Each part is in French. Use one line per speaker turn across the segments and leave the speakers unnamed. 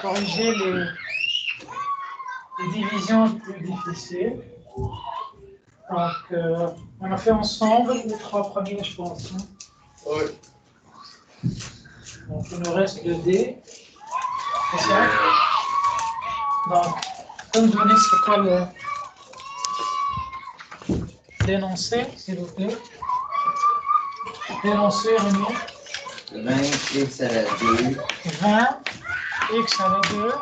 corriger les divisions plus difficiles. Donc, on a fait ensemble les 3 premiers, je pense. Hein?
Oui.
Donc, il nous reste le D. C'est ça? Donc, comme donner c'est quoi l'énoncé, s'il vous plaît? L'énoncé, Rémi?
20x à la 2.
20x à la 2.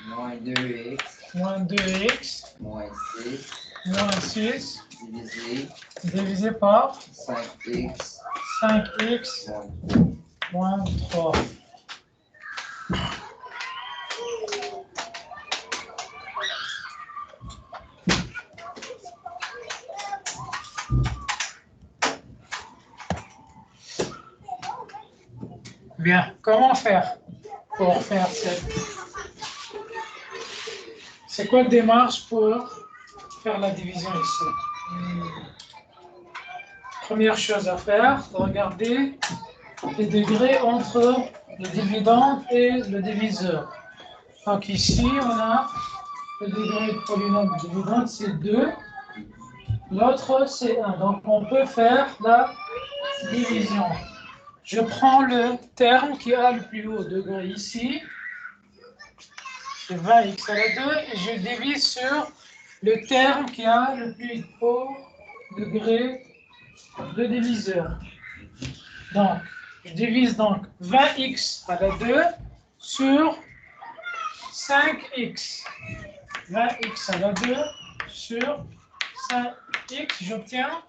Moins 2x.
Moins 2x.
Moins 6.
Moins 6.
Divisé
Par
5x.
5x. Moins 3. Bien, comment faire pour faire cette... C'est quoi la démarche pour faire la division ici? Première chose à faire, regarder les degrés entre le dividende et le diviseur. Donc ici, on a le degré de polynôme du dividende, c'est 2. L'autre, c'est 1. Donc on peut faire la division. Je prends le terme qui a le plus haut degré ici, c'est 20x à la 2, et je divise sur le terme qui a le plus haut degré de diviseur. Donc, je divise donc 20x à la 2 sur 5x. 20x à la 2 sur 5x, j'obtiens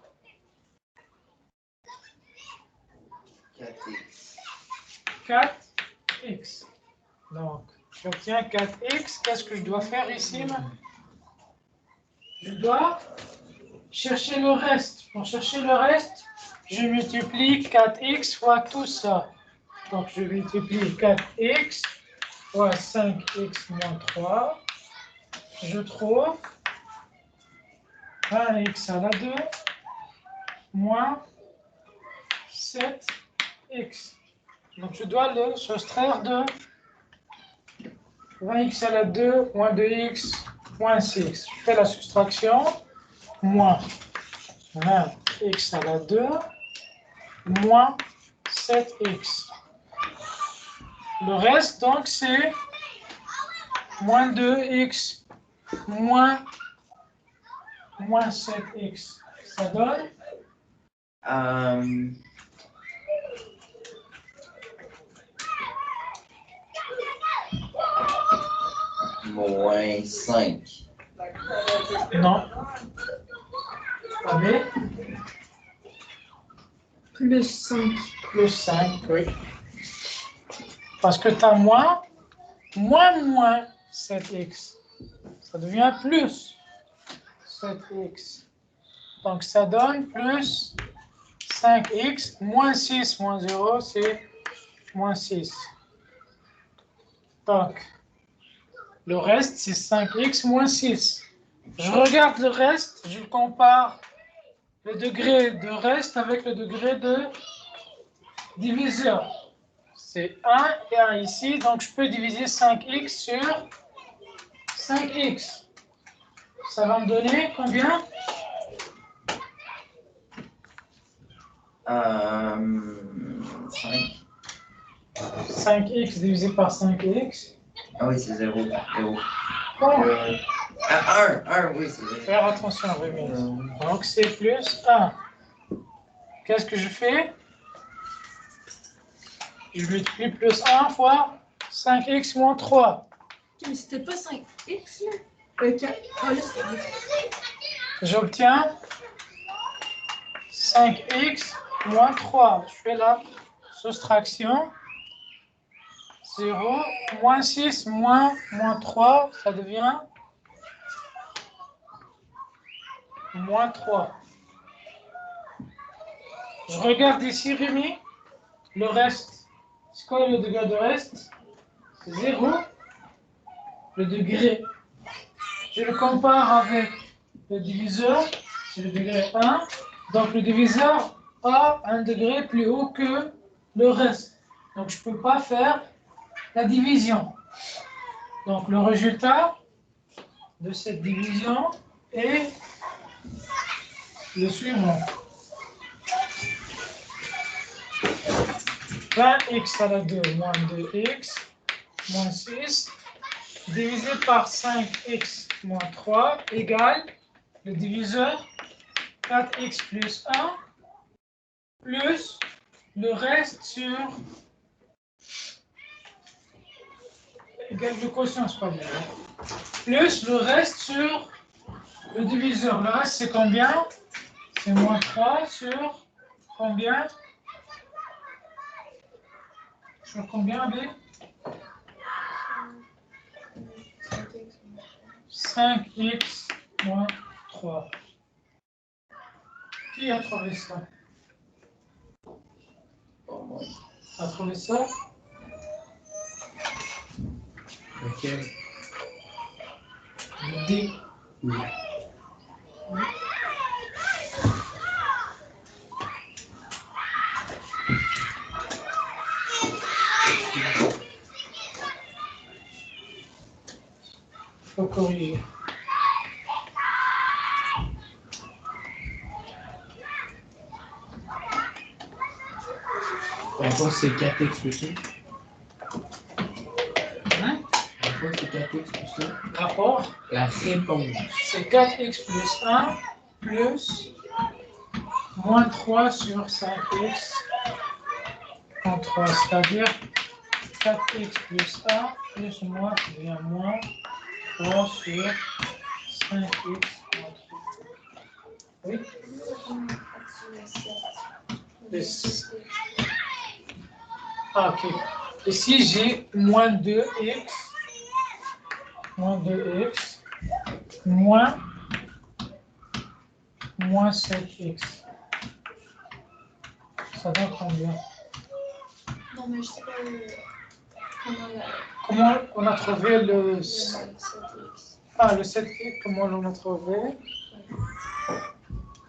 4x. Donc, j'obtiens 4x. Qu'est-ce que je dois faire ici? Je dois chercher le reste. Pour chercher le reste, je multiplie 4x fois tout ça. Donc, je multiplie 4x fois 5x moins 3. Je trouve 20x à la 2 moins 7x. Donc, je dois le soustraire de 20x à la 2 moins 2x moins 6. Je fais la soustraction. Moins 20x à la 2 moins 7x. Le reste, donc, c'est moins 2x moins 7x. Ça donne
moins 5.
non. Allez.
Plus 5.
Plus 5, oui. Parce que tu as moins 7x. Ça devient plus 7x. Donc ça donne plus 5x. Moins 6 moins 0, c'est moins 6. Donc, le reste, c'est 5x moins 6. Je regarde le reste, je compare le degré de reste avec le degré de diviseur. C'est 1 et 1 ici, donc je peux diviser 5x sur 5x. Ça va me donner combien?
5.
5x divisé par 5x.
Ah oui, c'est 0. 0.
Bon.
1, oui, c'est 0.
Faire attention, Rémi. Donc c'est plus 1. Qu'est-ce que je fais? Je multiplie plus 1 fois 5x moins 3.
Mais c'était pas 5x là? 4. Ah là, c'était 10.
J'obtiens 5x moins 3. Je fais la soustraction. 0, moins 6, moins 3, ça devient moins 3. Je regarde ici, Rémi, le reste. C'est quoi le degré de reste? C'est 0. Le degré, je le compare avec le diviseur, c'est le degré 1. Donc le diviseur a un degré plus haut que le reste. Donc je ne peux pas faire la division. Donc le résultat de cette division est le suivant. 20x à la 2 moins 2x moins 6 divisé par 5x moins 3 égale le diviseur 4x plus 1 plus le reste sur égale le quotient, c'est pas bien. Plus le reste sur le diviseur. Le reste c'est combien? C'est moins 3 sur combien? Sur combien, B? 5x moins 3. Qui a trouvé ça?
Pas moi.
A trouvé ça?
Ok.
D.
Oui.
Faut corriger.
La réponse c'est 4x plus 1.
Hein?
La réponse c'est 4x plus 1.
Rapport,
La réponse.
c'est 4x plus 1 plus moins 3 sur 5x en 3, c'est-à-dire 4x plus 1 plus moins qui devient moins 3 sur 5x moins 3. Oui? Plus. Ah, ok. Ici, j'ai moins 2x, moins 7x. Ça donne combien?
Non, mais je sais pas
Comment on a trouvé le...
7x.
Ah, le 7x, comment on l'a trouvé?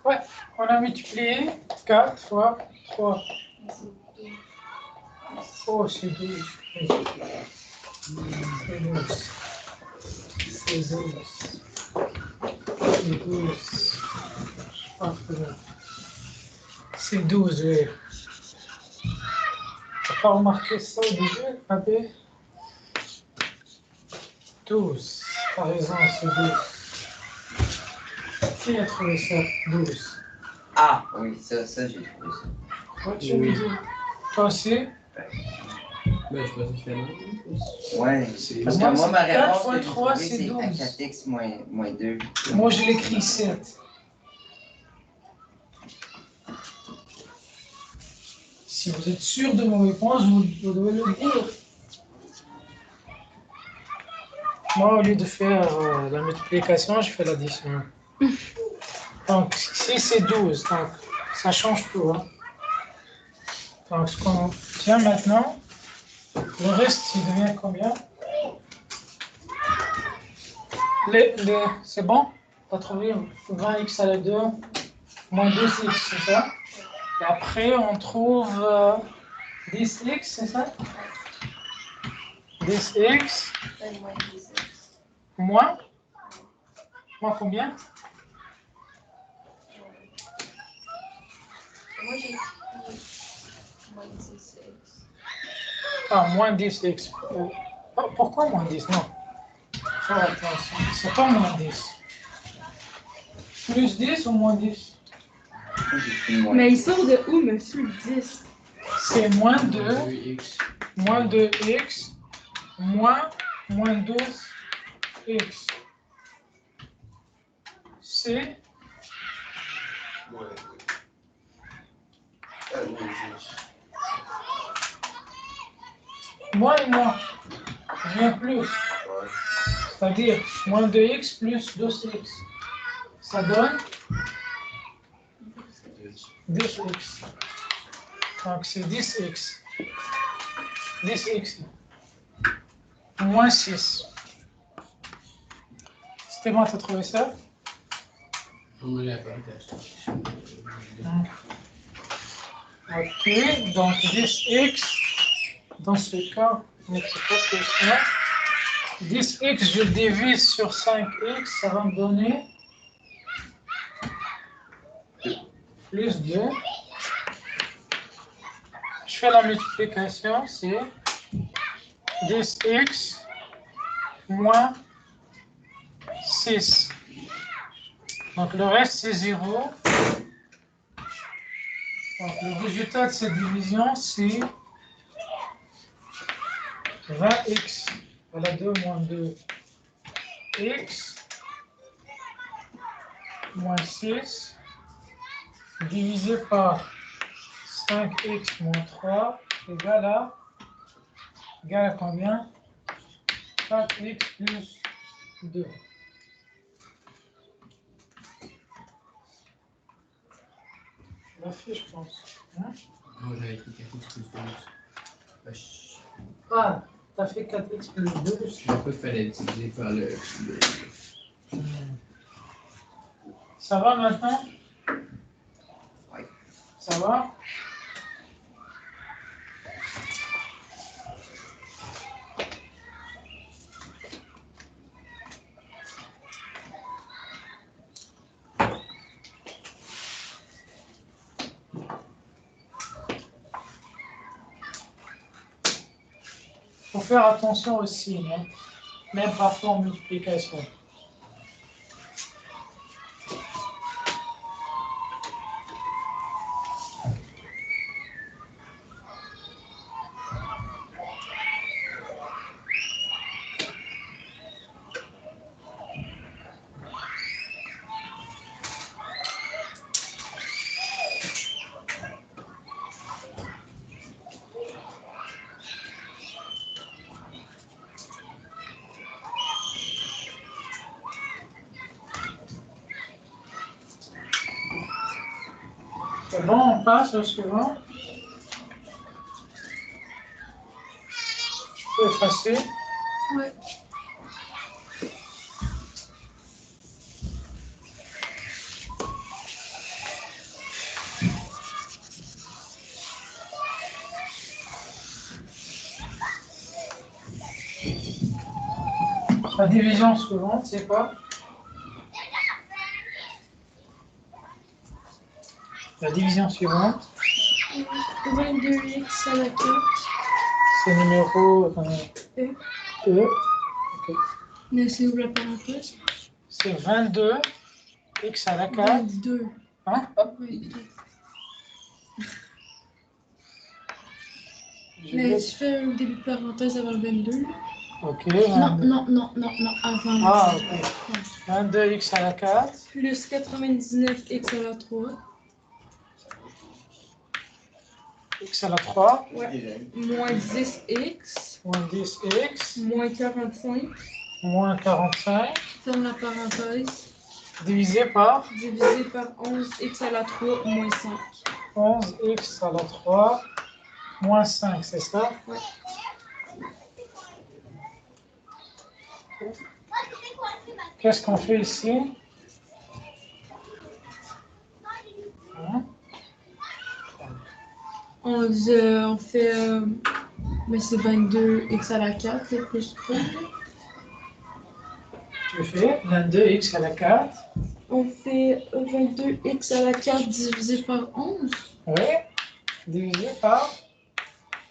Ouais, on a multiplié 4 fois 3. Oh, c'est 12. C'est 12. C'est 12. C'est 12. C'est 12, oui. T'as pas remarqué ça au début, Abbé? 12. T'as raison, c'est 12. Qui a trouvé ça? 12.
Ah, oui, ça j'ai trouvé ça.
Toi, tu me dis. Toi aussi?
Ben, je pense que c'est la même.
Ouais,
C'est-
parce que
Moi,
moi,
c'est
ma
4
réponse
fois
que j'ai
3,
trouvée,
c'est
c'est
12.
4x moins 2.
Moi, je l'écris 7. Si vous êtes sûr de vos réponses, vous devez le dire. Moi, au lieu de faire la multiplication, je fais l'addition. Donc, si c'est 12, donc ça change tout. Hein. Donc, ce qu'on tient maintenant, le reste, il devient combien? C'est bon? Tu as trouvé 20x à la 2 moins 2x, c'est ça? Et après, on trouve 10x, c'est ça? 10x moins combien?
Moi, j'ai écrit moins 10x.
Ah, moins 10x. Pourquoi moins 10? Non. Faut attention. C'est pas moins 10. Plus 10 ou moins 10?
Moi, j'ai pris moins.
Mais il sort de où, monsieur, 10?
C'est moins 2,
2x.
moins 2x, moins 12x. C'est
Ouais.
moins et moins. Bien plus. C'est-à-dire moins 2x plus 2x. Ça donne 10x. Donc c'est 10x. 10x. Moins 6. C'était bon, tu as trouvé ça?
On me l'a pas
Ok, donc 10x, dans ce cas, on n'écrit pas plus 1. 10x, je divise sur 5x, ça va me donner plus 2. Je fais la multiplication, c'est 10x moins 6. Donc le reste, c'est 0. Donc le résultat de cette division, c'est 20x. Voilà 2 moins 2x moins 6 divisé par 5x moins 3 égale à combien? 4x plus 2. Je l'ai fait, je pense. Hein?
Moi, j'avais écrit 4x plus 12.
Ah, t'as fait 4x plus 2.
Je sais pas qu'il fallait diviser par le.
Ça va maintenant?
Oui.
Ça va? Il faut faire attention aux signes, hein, même parfois en multiplication. C'est bon, on passe au suivant. Je peux effacer.
Ouais.
La division suivante, c'est quoi? La division suivante,
22x à la 4.
c'est numéro
E.
E.
Mais c'est où la parenthèse?
C'est 22 x à la 4.
22.
Hein?
22.
Je
Mais
vais-
tu fais un début de parenthèse avant le 22.
Ok.
Non,
22.
non, avant le
Ah,
22.
ok. 22 x à la 4.
Plus 99x à la 3.
X à la 3.
Ouais. Moins 10x.
Moins 10x.
Moins 45.
Moins 45.
Ferme la parenthèse.
Divisé par
Divisé par 11x à la 3 moins 5.
11x à la 3. Moins 5, c'est ça?
Ouais.
Qu'est-ce qu'on fait ici? Hein?
On fait. Mais c'est 22x à la 4 et plus 3.
Tu fais 22x à la 4.
On fait 22x à la 4 divisé par 11.
Oui. Divisé par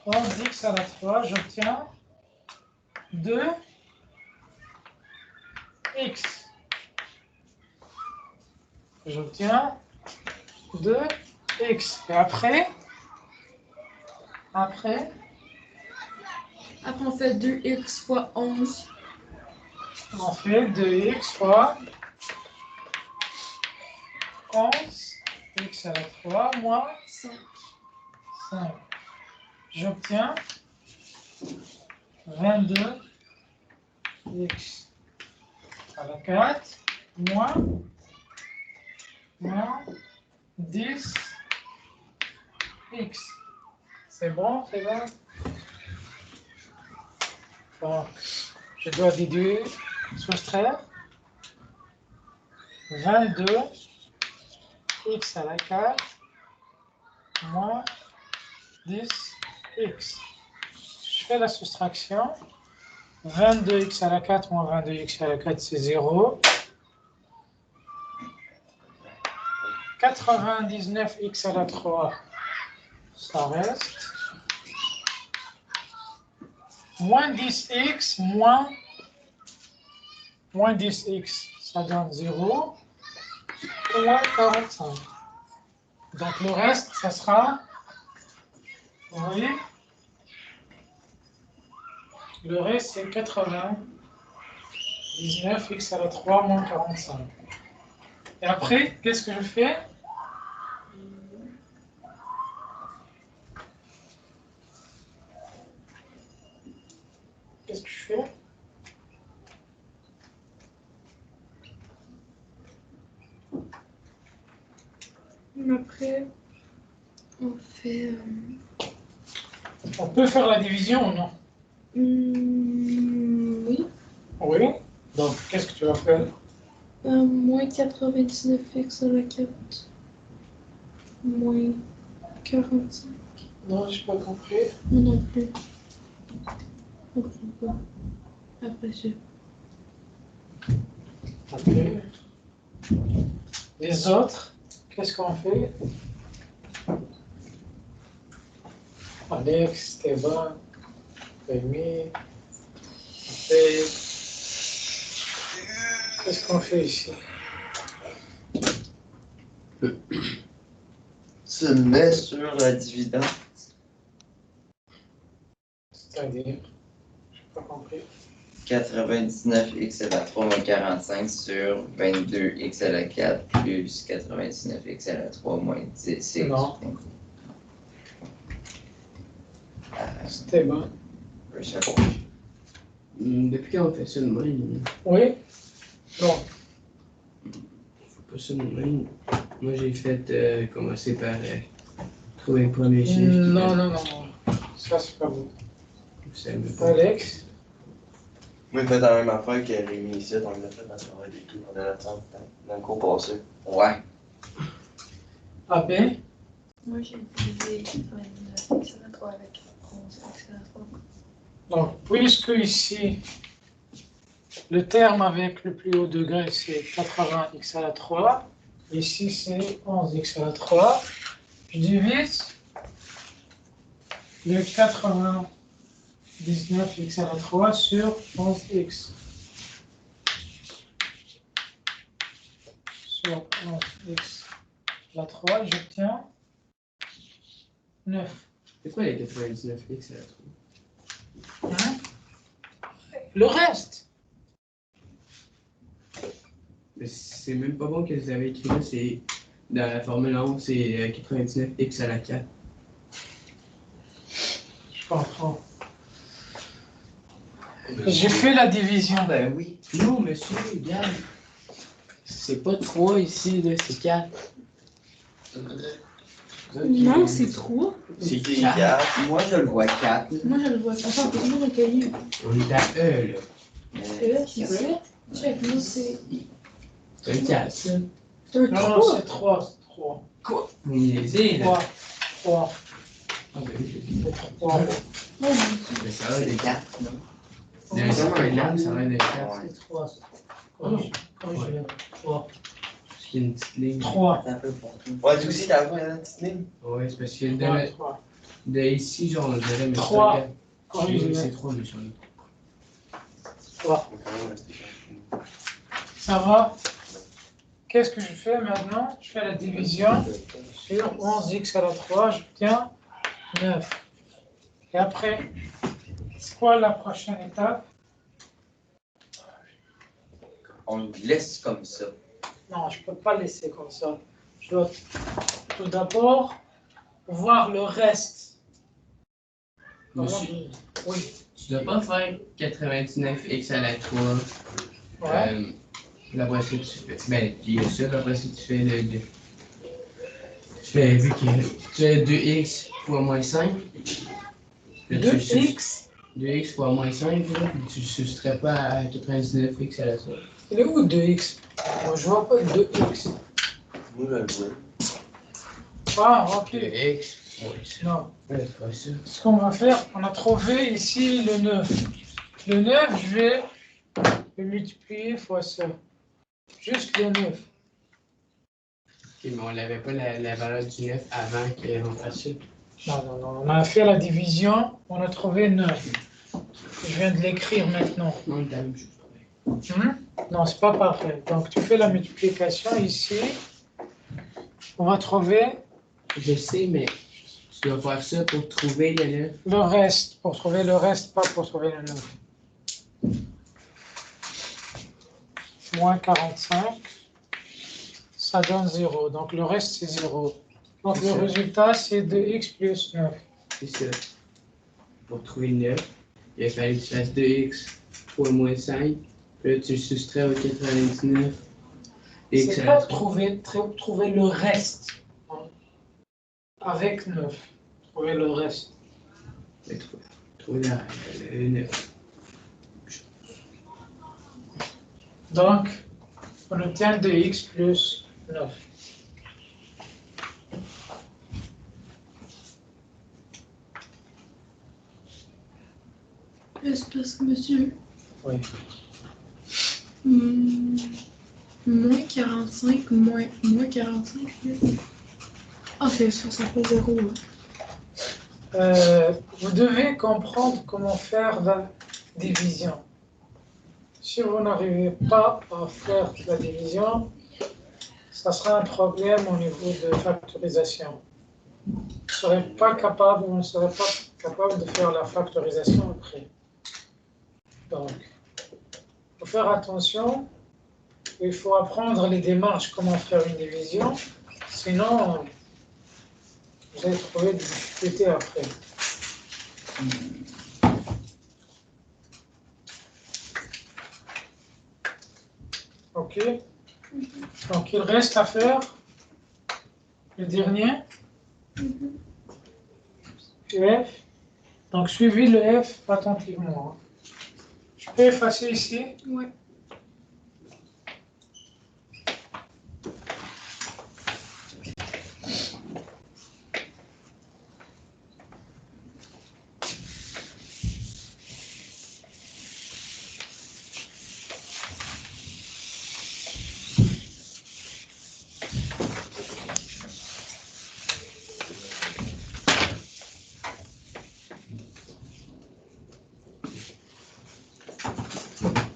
11x à la 3. J'obtiens 2x. J'obtiens 2x. Et après,
Après, on fait 2x fois 11.
on fait 2x fois 11x à la 3 moins
5.
5. J'obtiens 22x à la 4 moins 10x. C'est bon, c'est bon? Donc, je dois déduire, soustraire 22x à la 4 moins 10x. Je fais la soustraction. 22x à la 4 moins 22x à la 4, c'est 0. 99x à la 3, ça reste. Moins 10x moins 10x, ça donne 0. Moins 45. Donc le reste, ça sera, vous voyez, le reste c'est 99x à la 3 moins 45. Et après, qu'est-ce que je fais? Qu'est-ce que je fais?
Après, on fait...
On peut faire la division ou non?
Oui.
Oui. Donc, qu'est-ce que tu vas faire?
Moins 99x à la 4. Moins 45.
Non, je n'ai pas compris.
Moi non plus. Je comprends pas. Après, je...
Après, les autres, qu'est-ce qu'on fait? Alex, Stéphane, Rémi, et qu'est-ce qu'on fait ici?
Tu le mets sur la dividende.
C'est-à-dire, je n'ai pas compris.
99x à la 3 moins 45 sur 22x à la 4 plus 99x à la 3 moins 10x.
Non. Stéphane.
Je sais pas.
Depuis quand on fait ça de même?
Oui? Donc,
Faut pas ça de même. Moi, j'ai fait commencer par trouver le premier chiffre.
non, non, non, non. Ça, c'est pas bon.
Ça me pas.
Alex?
Oui, faites la même affaire que Rémi ici, on l'a fait dans le travail des tout, on a l'attente dans le cours passé.
Ouais.
AB?
Moi, j'ai divisé 99x à la 3 avec 11x à la 3.
Donc, puisque ici, le terme avec le plus haut degré, c'est 80x à la 3, ici, c'est 11x à la 3, je divise le 99x à la 3 sur 11x. Sur 11x à la 3, j'obtiens 9.
C'est quoi les 99x à la 3?
Hein? Le reste.
Mais c'est même pas bon que vous avez écrit là, c'est dans la formule 11, c'est 99x à la 4.
Je comprends. J'ai fait la division.
Ben oui.
Non, monsieur, regarde. C'est pas 3 ici, là, c'est 4.
Non, c'est 3.
C'est
C'est
4.
4. Moi, je le vois 4.
Moi, je le vois. Attends, peux-tu me recueillir?
On est à E, là.
C'est 7. Check, moi, c'est...
C'est un 4, ça.
C'est un
Non, non,
3.
c'est 3. C'est 3.
Quoi? Vous me niaisez, là.
3. 3.
Ah, ben oui.
C'est 3.
Mais ça va, les 4.
4, non?
D'un son un lame, ça va être 4.
C'est 3. Corrige. 3.
Parce qu'il y a une petite ligne.
3.
C'est un peu pour tout.
Ouais, toi aussi, t'as vu la petite ligne?
Ouais, c'est parce que
3.
de ici, genre, on dirait, mais
3.
c'est 4.
Corrige.
C'est 3, mais sur le.
3.
Faut quand même rester calme.
Ça va? Qu'est-ce que je fais maintenant? Je fais la division sur 11x à la 3. J'obtiens 9. Et après, c'est quoi la prochaine étape?
On le laisse comme ça.
Non, je ne peux pas laisser comme ça. Je dois tout d'abord voir le reste.
Monsieur,
Oui.
tu dois pas faire 99x à la 3.
Ouais.
Après ça, tu fais. Ben, il y a ça, après ça, tu fais le. Tu fais, vu que tu fais 2x fois moins 5.
2x.
2x fois moins 5, là, puis tu soustrais pas à 99x à la 3.
Il est où 2x? Moi, je vois pas 2x.
Moi, je le vois.
Ah, ok.
2x, ouais, ça.
Non.
Ouais, c'est pas ça.
Ce qu'on va faire, on a trouvé ici le 9. Le 9, je vais le multiplier fois ça. Juste le 9.
Ok, mais on n'avait pas la valeur du 9 avant qu'on fasse ça.
Non. On a fait la division, on a trouvé 9. Je viens de l'écrire maintenant.
Non, c'est la même chose.
Non, c'est pas parfait. Donc, tu fais la multiplication ici. On va trouver
Je sais, mais tu dois faire ça pour trouver le 9.
le reste. Pour trouver le reste, pas pour trouver le 9. Moins 45. Ça donne 0. Donc, le reste, c'est 0. Donc,
C'est
le
ça.
résultat, c'est 2x plus 9.
C'est ça. Pour trouver le 9, il a fallu que tu fasses 2x fois moins 5. Puis là, tu le soustrais au 99. X
C'est
à
pas
la 3.
trouver le reste. Avec 9. Trouver le reste.
Trouver le 9.
Donc, on obtient 2x plus 9.
C'est parce que monsieur.
Oui.
Moins 45, moins 45. Ah, c'est sûr, ça fait 0.
Vous devez comprendre comment faire la division. Si vous n'arrivez pas à faire la division, ça sera un problème au niveau de factorisation. Vous ne serez pas capable de faire la factorisation après. Donc, il faut faire attention. Il faut apprendre les démarches, comment faire une division. Sinon, vous allez trouver des difficultés après. OK. Donc, il reste à faire le dernier. F. Donc, suivez le F attentivement. Je peux effacer ici.
Ouais.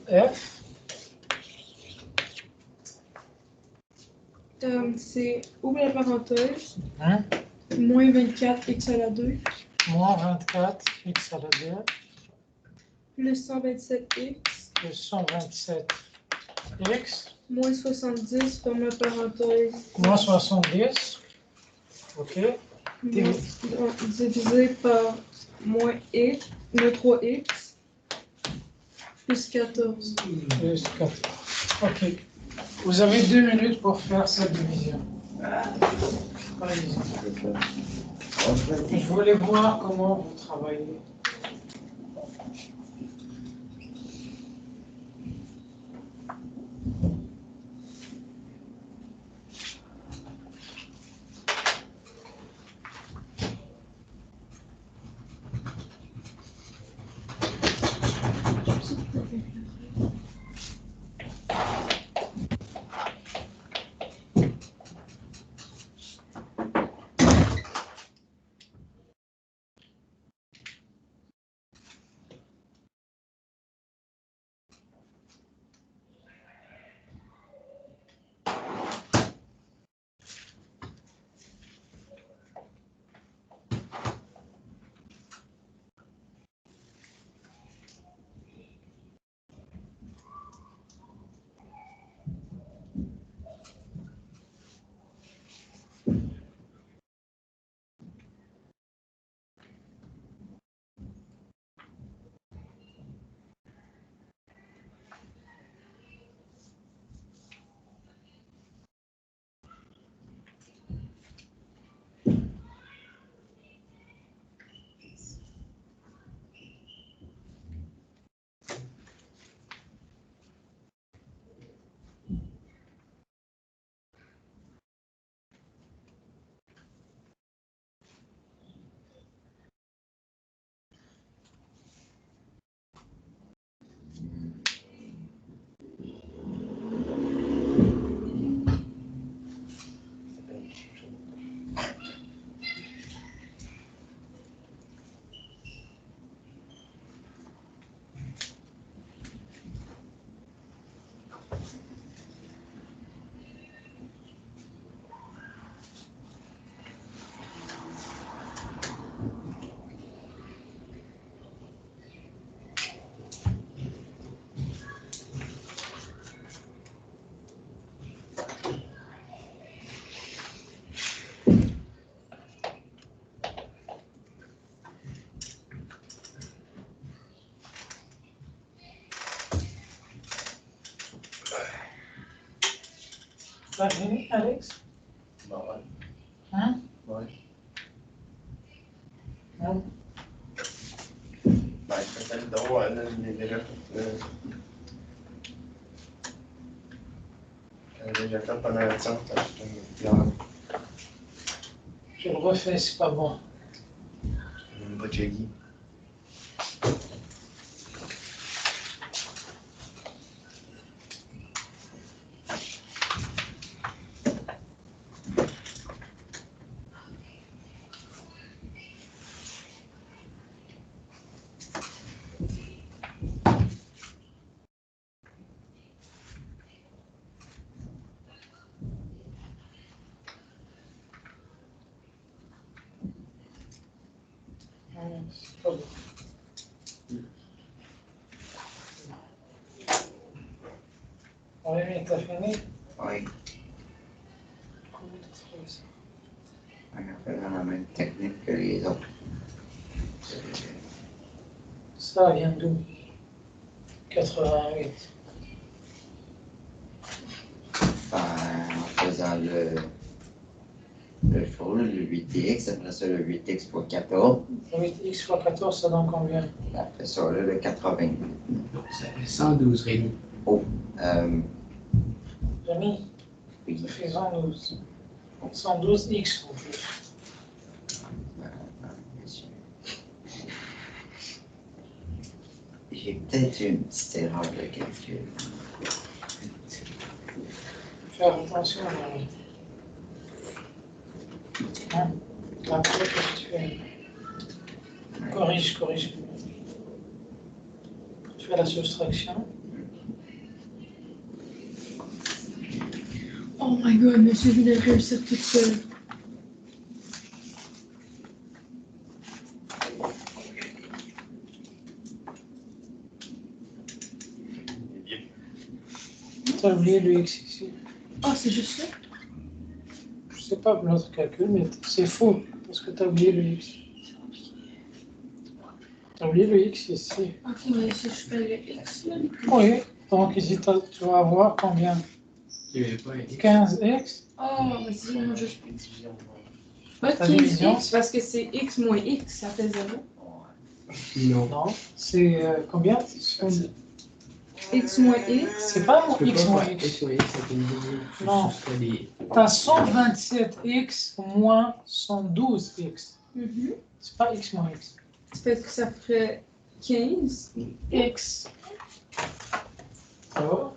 F.
C'est ouvre la parenthèse,
Hein?
moins 24 x à la 2,
Moins 24 x à la 2
plus 127 x,
plus 127 x
moins 70, ferme la parenthèse,
moins 70. OK.
divisé par moins x, moins 3x, plus 14.
Plus 14. OK. Vous avez 2 minutes pour faire cette division. Allez-y. Je voulais voir comment vous travaillez. T'as fini, Alex?
Bah ouais.
Hein?
Ouais.
Hein?
Ben, je fais le dos, là, je l'ai déjà fait. Je l'ai déjà fait pendant la temps,
Je le refais, c'est pas bon.
je n'ai pas checké.
C'est pas bon. Oui, mais t'as fini?
Oui,
Comment t'as trouvé ça?
on a fait dans la même technique que les autres.
Ça vient d'où? 88.
En faisant le show, le 8x, après ça le 8x fois 14,
8x fois 14, ça donne combien?
après ça là, le 80.
Donc, ça fait 112 réunions.
Rémi,
Oui,
ça fait 112. 112x en plus.
monsieur. J'ai peut-être eu une petite erreur de calcul.
Faire attention, Rémi. Hein? Après, qu'est-ce que tu fais? Corrige. Tu fais la soustraction.
Oh my god, monsieur vient de réussir toute seule.
T'as oublié le x ici.
Ah, c'est juste ça?
Je sais pas pour l'autre calcul, mais c'est faux, parce que t'as oublié le x. T'as oublié le x ici.
Ok, mais si je fais le X, là.
Oui, donc ici tu vas avoir combien?
Il n'y avait pas un X.
15x.
Oh, mais c'est vraiment juste. Pas
Ta
15
division.
X, parce que c'est X moins X, ça fait 0.
Non.
Non, c'est combien?
X moins X.
C'est pas
Tu peux
x
pas
moins
faire
x.
X moins X avec une division. Tu
Non.
soustrais des...
T'as 127x moins 112x.
Mhm.
C'est pas x moins x.
Ça fait que ça ferait 15.
X. Ça va?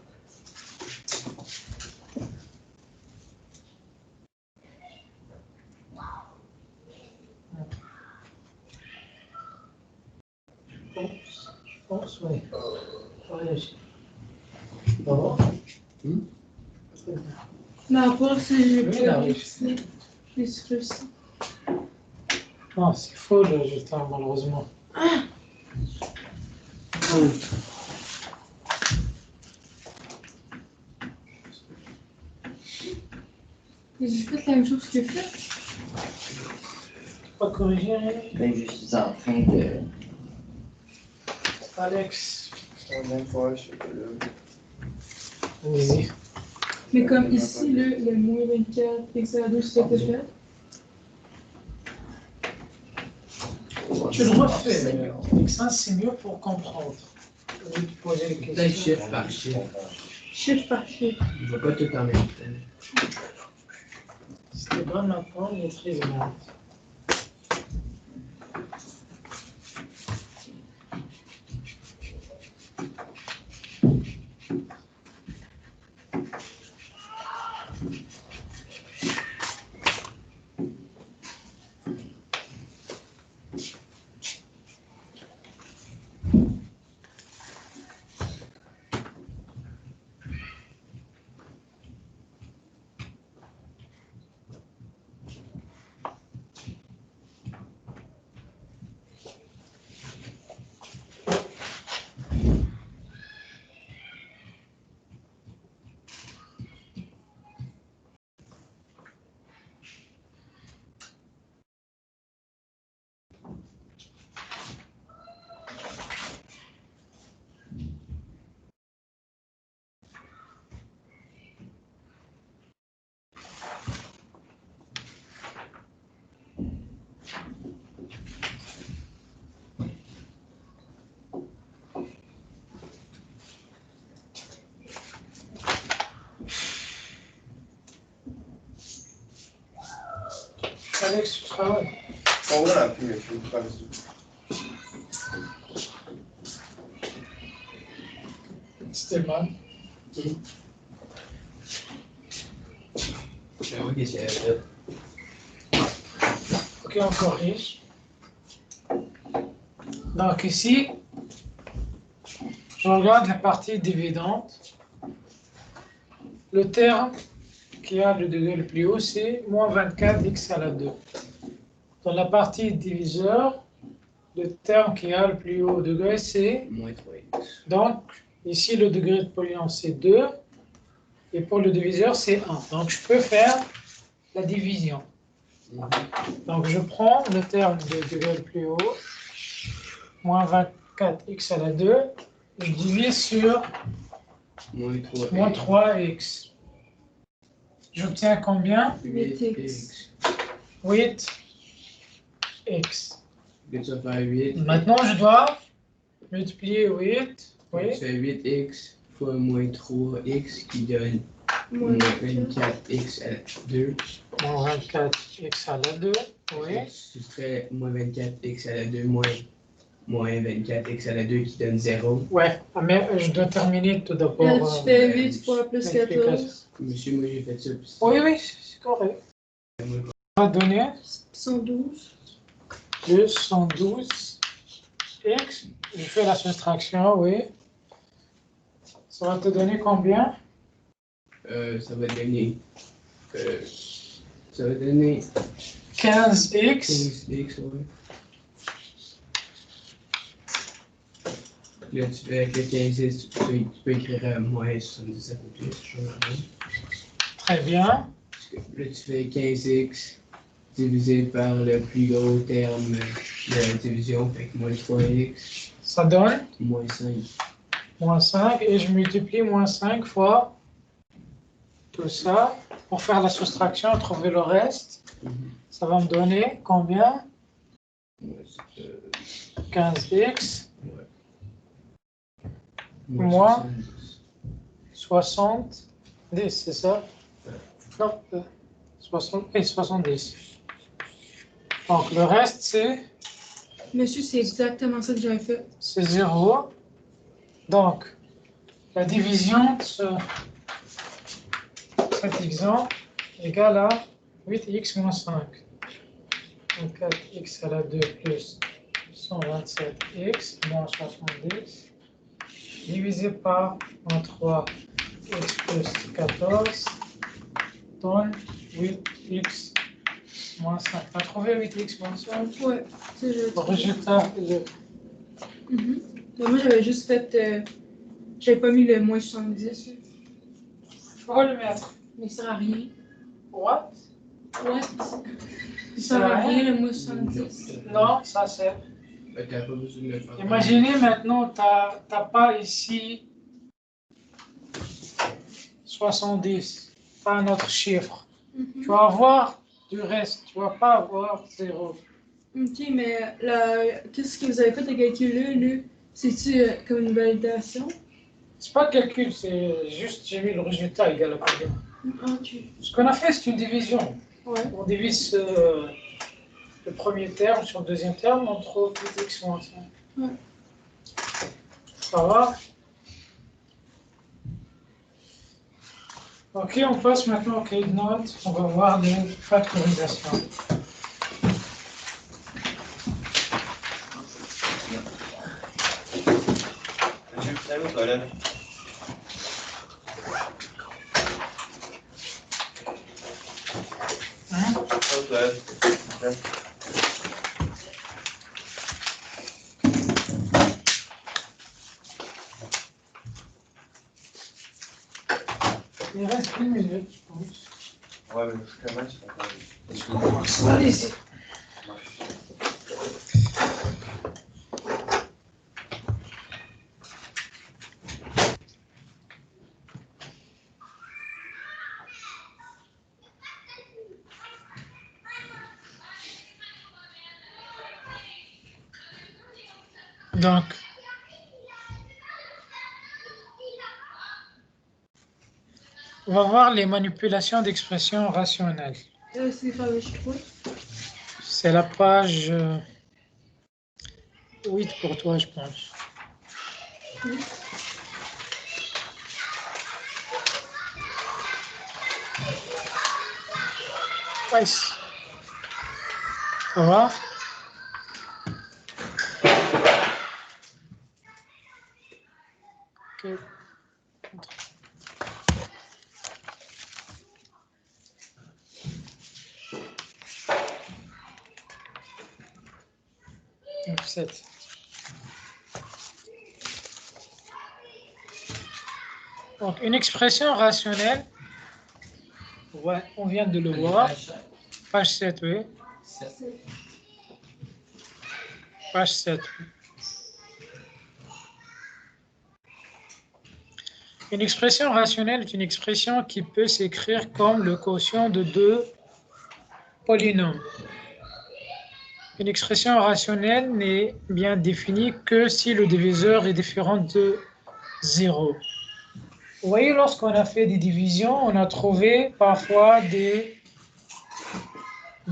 Je pense, oui. Réagis. Ça va? Très bien.
Non, pas si j'ai
Oui,
pas
là, oui.
X, là. Les réussi.
Non, c'est faux le jeton, malheureusement.
J'ai fait la même chose que fait.
Pas corriger, rien.
Ben, je suis en train de.
Alex.
C'est la même fois, je sais pas là.
Vas-y.
Mais comme ici, là, le moins 24, X à la 12, c'était fait.
Tu le refais. Avec ça, c'est mieux pour comprendre. Au lieu de poser les
Peut-être
questions.
chiffre par chiffre.
Chiffre par chiffre.
Il ne va pas tout en même temps.
Si t'es bon maintenant, maîtrise bien. fallait que tu travailles.
On va la pluie, je vais pas le sou.
C'était mal.
Ok, c'est fait.
Ok, on corrige. Donc ici, je regarde la partie dividende. Le terme qui a le degré le plus haut, c'est moins 24x à la 2. Dans la partie diviseur, le terme qui a le plus haut degré, c'est...
Moins 3x.
Donc, ici, le degré de polynôme, c'est 2. Et pour le diviseur, c'est 1. Donc, je peux faire la division. Donc, je prends le terme de degré le plus haut, moins 24x à la 2, je divise sur
Moins 3x.
moins 3x. J'obtiens combien?
8x.
8x.
Que tu vas faire 8.
Maintenant, je dois multiplier 8. Oui.
Tu fais 8x fois moins 3x qui donne
Moins
moins
24.
24x à la 2.
Moins 24x à la 2. Oui.
Tu soustrais moins 24x à la 2 moins 24x à la 2 qui donne 0.
Ouais, mais je dois terminer tout d'abord.
Là, tu fais 8 fois plus 14.
Monsieur, moi j'ai fait ça. Puis
Oui, oui, c'est correct. On va donner
112.
plus 112x. Je fais la soustraction, oui. Ça va te donner combien?
Ça va donner. Ça va donner
15x.
15x, ouais. Là, tu fais avec le 15x, tu peux écrire moins 77 ou plus, je sais pas.
Très bien.
Là, tu fais 15x divisé par le plus gros terme de la division, fait que moins 3x,
Ça donne
moins 5.
moins 5 et je multiplie moins 5 fois tout ça pour faire la soustraction, trouver le reste. Ça va me donner combien?
Ouais,
15x
ouais.
Moins
70.
70, c'est ça? Non, 60, oui, 70. Donc le reste,
Monsieur, c'est exactement ça que j'avais fait.
c'est 0. Donc, la division de cet exemple égale à 8x moins 5. 24x à la 2 plus 127x moins 70 divisé par moins 3x plus 14 donne 8x moins 5. On a trouvé 8x moins 5.
Ouais, c'est je
Le résultat,
Ben, moi, j'avais juste fait. J'avais pas mis le moins 70.
on va le mettre.
Mais ça sert à rien.
What?
Ouais, ça sert à rien le moins 70.
Non, ça sert.
T'as pas besoin de le faire.
Imaginez maintenant, t'as pas ici 70, pas un autre chiffre. Tu vas avoir du reste, tu vas pas avoir 0.
Ok, mais qu'est-ce que vous avez fait de calculer, là? C'est-tu comme une validation?
C'est pas de calcul, c'est juste j'ai mis le résultat égal à combien.
Ok.
Ce qu'on a fait, c'est une division.
Ouais.
On divise le premier terme sur le deuxième terme, on trouve 8x moins 5.
Ouais.
Ça va? Ok, on passe maintenant au cahier de notes. On va voir les factorisations.
J'ai vu ça aux toilettes.
Hein?
Aux toilettes.
Il reste 1 minute, je pense.
Ouais, mais comment je fais?
Allez-y. Donc, on va voir les manipulations d'expressions rationnelles.
C'est faire le chiffre.
C'est la page 8 pour toi, je pense.
Oui.
Ouais. Ça va? Ok. Donc, 7. Donc, une expression rationnelle, ouais, on vient de le voir. Page 7, oui. Page 7. Une expression rationnelle est une expression qui peut s'écrire comme le quotient de deux polynômes. Une expression rationnelle n'est bien définie que si le diviseur est différent de 0. Vous voyez, lorsqu'on a fait des divisions, on a trouvé parfois de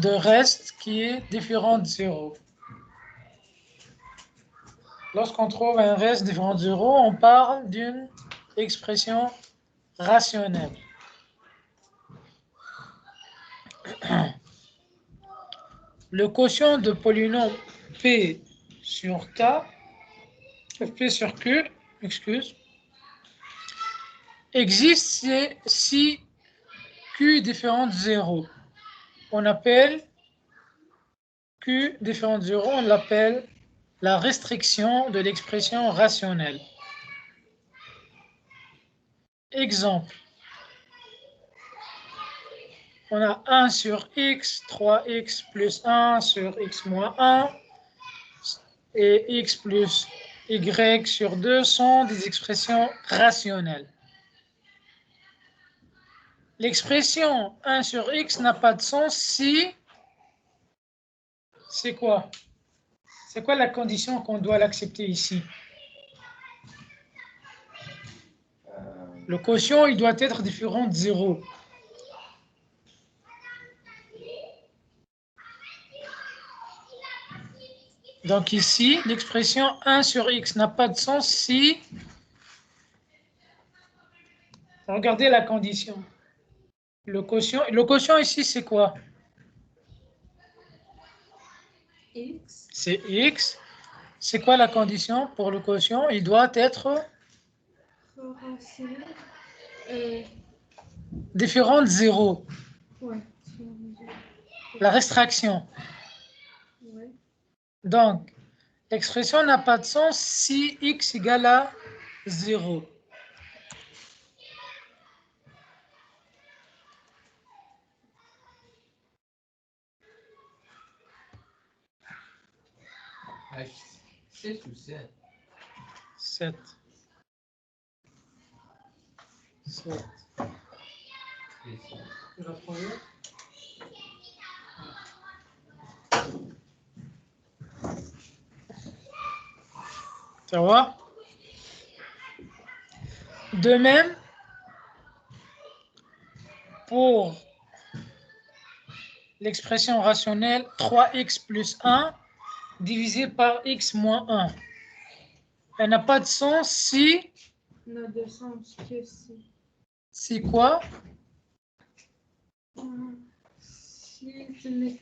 reste qui est différent de 0. Lorsqu'on trouve un reste différent de 0, on parle d'une expression rationnelle. Le quotient de polynôme P sur Q, existe si Q différent de 0. On appelle Q différent de 0, on l'appelle la restriction de l'expression rationnelle. Exemple. On a 1 sur x, 3x plus 1 sur x moins 1 et x plus y sur 2 sont des expressions rationnelles. L'expression 1 sur x n'a pas de sens si... C'est quoi? C'est quoi la condition qu'on doit l'accepter ici? Le quotient, il doit être différent de 0. Donc ici, l'expression 1 sur x n'a pas de sens si... Regardez la condition. Le quotient ici, c'est quoi?
X.
C'est x. C'est quoi la condition pour le quotient? Il doit être
Rationnel.
différent de 0.
Ouais.
La restriction.
Ouais.
Donc, l'expression n'a pas de sens si x égale à 0.
Page 6 ou 7?
7. 7. Tu l'as trouvé? Ça va? De même, pour l'expression rationnelle 3x plus 1 divisé par x moins 1. Elle n'a pas de sens si...
N'a de sens que si.
Si quoi?
Si tu mets...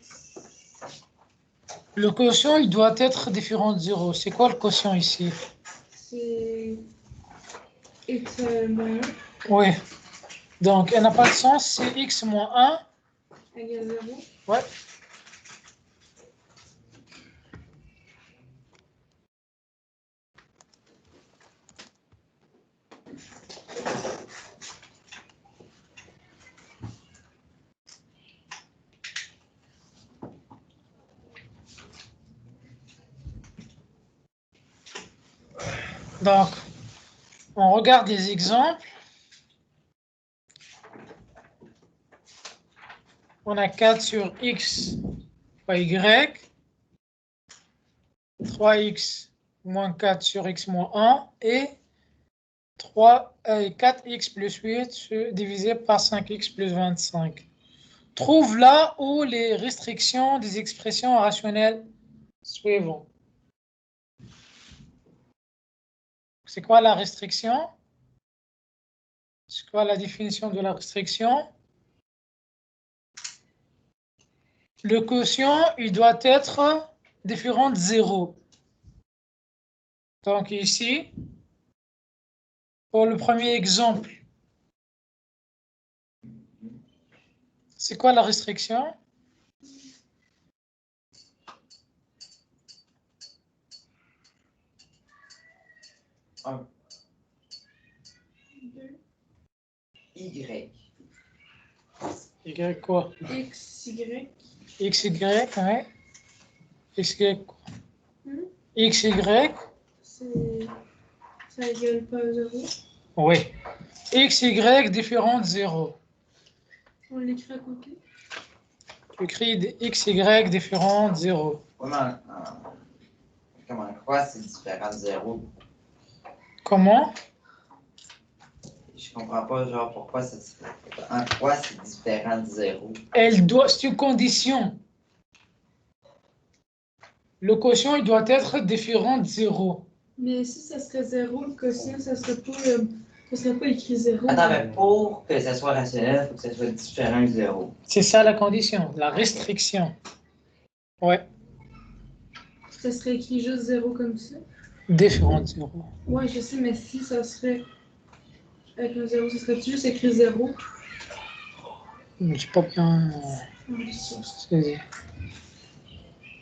Le quotient, il doit être différent de 0. C'est quoi le quotient ici?
C'est x moins 1
Oui. Donc, elle n'a pas de sens si x moins 1
égale 0.
Ouais. Donc, on regarde des exemples. On a 4 sur x fois y. 3x moins 4 sur x moins 1 et 4x plus 8 divisé par 5x plus 25. Trouve là où les restrictions des expressions rationnelles suivantes. C'est quoi la restriction? C'est quoi la définition de la restriction? Le quotient, il doit être différent de 0. Donc ici, pour le premier exemple, c'est quoi la restriction?
Y.
Y quoi?
XY.
XY, ouais. XY quoi?
Hmm?
XY,
Ça égale pas 0.
oui. XY différent de 0.
On l'écrit à côté.
Tu écris XY différent de 0.
Comment quoi c'est différent de 0?
Comment?
Je comprends pas, genre, pourquoi ça serait. En quoi c'est différent de 0?
C'est une condition. Le quotient, il doit être différent de 0.
Mais si ça serait 0, le quotient, ça serait pas écrit 0.
Attends, mais pour que ça soit rationnel, il faut que ça soit différent de 0.
C'est ça la condition, la restriction. Ouais,
Ça serait écrit juste 0 comme ça.
différent de 0.
Ouais, je sais, mais si ça serait avec un 0, ça serait juste écrit 0.
Je pas bien saisi.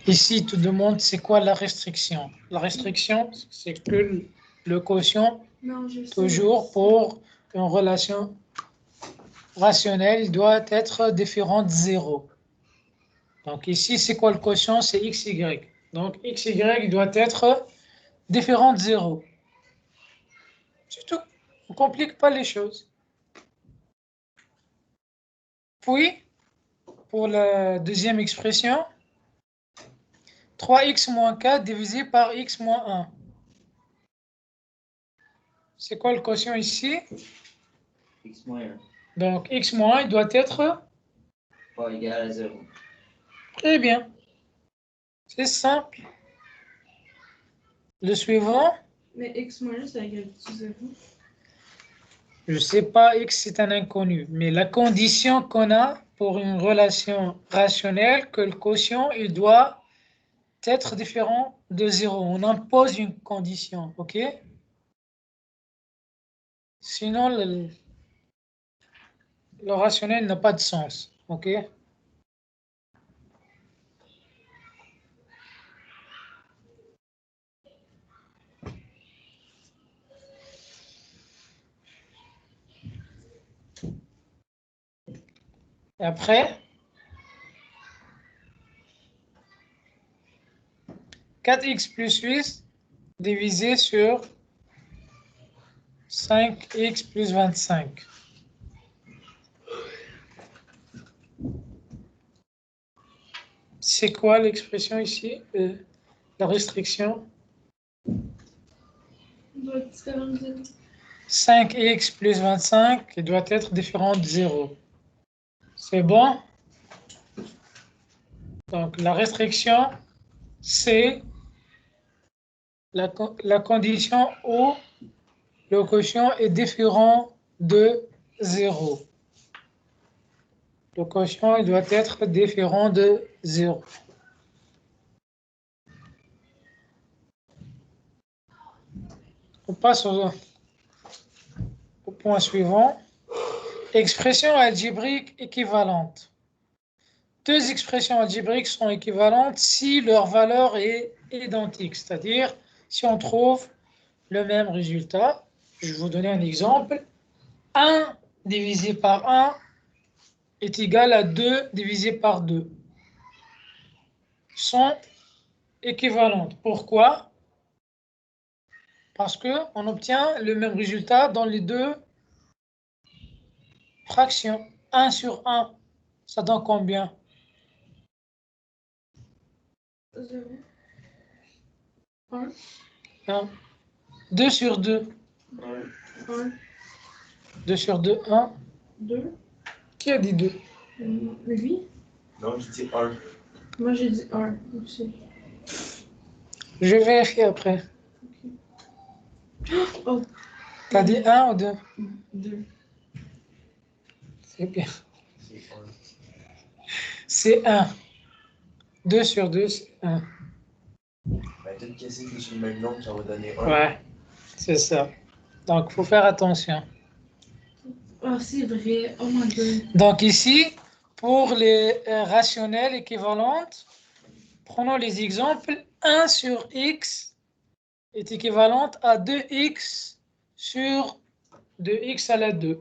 Ici, il te demande c'est quoi la restriction. La restriction, c'est que le quotient,
Non, je sais.
toujours pour une relation rationnelle, il doit être différent de 0. Donc ici, c'est quoi le quotient? C'est XY. Donc XY il doit être différent de 0. C'est tout. On ne complique pas les choses. Puis, pour la deuxième expression, 3x moins 4 divisé par x moins 1. C'est quoi le quotient ici?
X moins 1.
Donc x moins 1 il doit être
Pas égal à 0.
très bien. C'est simple. Le suivant,
Mais x moins 1, ça égale 0.
je ne sais pas, x c'est un inconnu, mais la condition qu'on a pour une relation rationnelle, que le quotient il doit être différent de 0. On impose une condition, ok? Sinon, le rationnel n'a pas de sens, ok? Et après, 4x plus 8 divisé sur 5x plus 25. C'est quoi l'expression ici? La restriction?
Il doit être différent de 0.
5x plus 25 il doit être différent de 0. C'est bon? Donc la restriction, c'est la condition où le quotient est différent de 0. Le quotient il doit être différent de 0. On passe au point suivant. Expression algébrique équivalente. Deux expressions algébriques sont équivalentes si leur valeur est identique, c'est-à-dire si on trouve le même résultat. Je vais vous donner un exemple. 1 divisé par 1 est égal à 2 divisé par 2. Sont équivalentes. Pourquoi? Parce qu'on obtient le même résultat dans les deux fractions. 1 sur 1, ça donne combien?
0. 1.
1. 2 sur 2.
1.
2 sur 2, 1.
2.
Qui a dit 2?
Lui?
Non, je dis 1.
Moi, j'ai dit 1 aussi.
Je vérifie après.
Oh,
T'as dit 1 ou 2?
2.
C'est bien.
C'est 1.
C'est 1. 2 sur 2, c'est 1.
Ben, tout casser qui est sur le même nombre, ça va donner 1.
Ouais, c'est ça. Donc, il faut faire attention.
Ah, c'est vrai. Oh my god.
Donc ici, pour les rationnelles équivalentes, prenons les exemples. 1 sur x est équivalente à 2x sur 2x à la 2.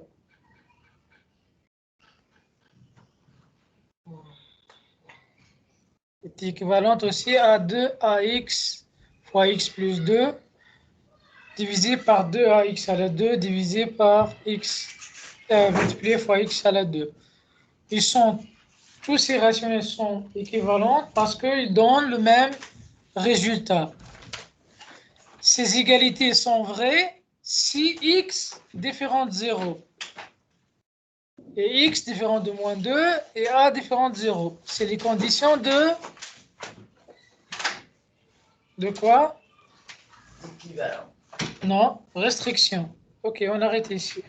Est équivalente aussi à 2ax fois x plus 2 divisé par 2ax à la 2 divisé par x multiplié fois x à la 2. Tous ces rationnels sont équivalents parce qu'ils donnent le même résultat. Ces égalités sont vraies si x différent de 0 et x différent de moins 2 et a différent de 0. C'est les conditions de quoi?
Équivalent.
Non, restriction. Ok, on arrête ici.